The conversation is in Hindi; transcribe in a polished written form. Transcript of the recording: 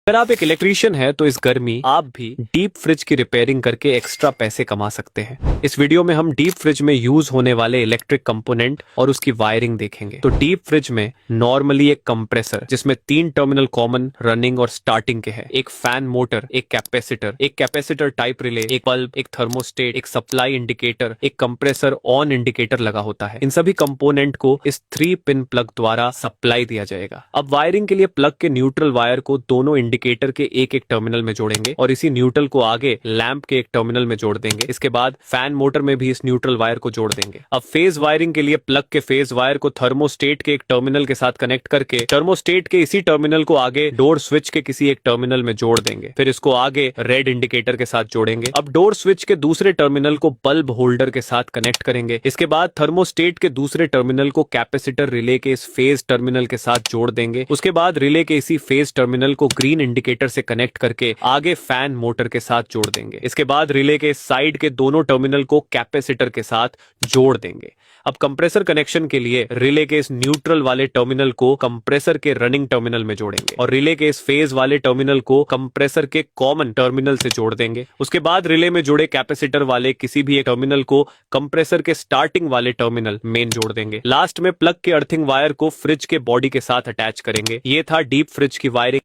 अगर आप एक इलेक्ट्रीशियन हैं तो इस गर्मी आप भी डीप फ्रिज की रिपेयरिंग करके एक्स्ट्रा पैसे कमा सकते हैं। इस वीडियो में हम डीप फ्रिज में यूज होने वाले इलेक्ट्रिक कंपोनेंट और उसकी वायरिंग देखेंगे। तो डीप फ्रिज में नॉर्मली एक कंप्रेसर जिसमें 3 टर्मिनल कॉमन, रनिंग और स्टार्टिंग के हैं, एक फैन मोटर, एक कैपेसिटर टाइप रिले, एक बल्ब, एक थर्मोस्टेट, एक सप्लाई इंडिकेटर, एक कंप्रेसर ऑन इंडिकेटर लगा होता है। इन सभी कंपोनेंट को इस 3 पिन प्लग द्वारा सप्लाई दिया जाएगा। अब वायरिंग के लिए प्लग के न्यूट्रल वायर को दोनों इंडिकेटर के एक एक टर्मिनल में जोड़ेंगे और इसी न्यूट्रल को आगे लैंप के एक टर्मिनल में जोड़ देंगे। इसके बाद फैन मोटर में भी इस न्यूट्रल वायर को जोड़ देंगे। अब फेज वायरिंग के लिए प्लग के फेज वायर को थर्मोस्टेट के एक टर्मिनल के साथ कनेक्ट करके थर्मोस्टेट के इसी टर्मिनल को आगे डोर स्विच के किसी एक टर्मिनल में जोड़ देंगे। फिर इसको आगे रेड इंडिकेटर के साथ जोड़ेंगे। अब डोर स्विच के दूसरे टर्मिनल को बल्ब होल्डर के साथ कनेक्ट करेंगे। इसके बाद थर्मोस्टेट के दूसरे टर्मिनल को कैपेसिटर रिले के इस फेज टर्मिनल के साथ जोड़ देंगे। उसके बाद रिले के इसी फेज टर्मिनल को ग्रीन इंडिकेटर से कनेक्ट करके आगे फैन मोटर के साथ जोड़ देंगे। इसके बाद रिले के साइड के दोनों टर्मिनल को कैपेसिटर के साथ जोड़ देंगे। अब कंप्रेसर कनेक्शन के लिए रिले के इस न्यूट्रल वाले टर्मिनल को कंप्रेसर के रनिंग टर्मिनल में जोड़ेंगे और रिले के इस फेज वाले टर्मिनल को कंप्रेसर के कॉमन टर्मिनल से जोड़ देंगे। उसके बाद रिले में जुड़े कैपेसिटर वाले किसी भी एक टर्मिनल को कंप्रेसर के स्टार्टिंग वाले टर्मिनल मेन जोड़ देंगे। लास्ट में प्लग के अर्थिंग वायर को फ्रिज के बॉडी के साथ अटैच करेंगे। ये था डीप फ्रिज की वायरिंग।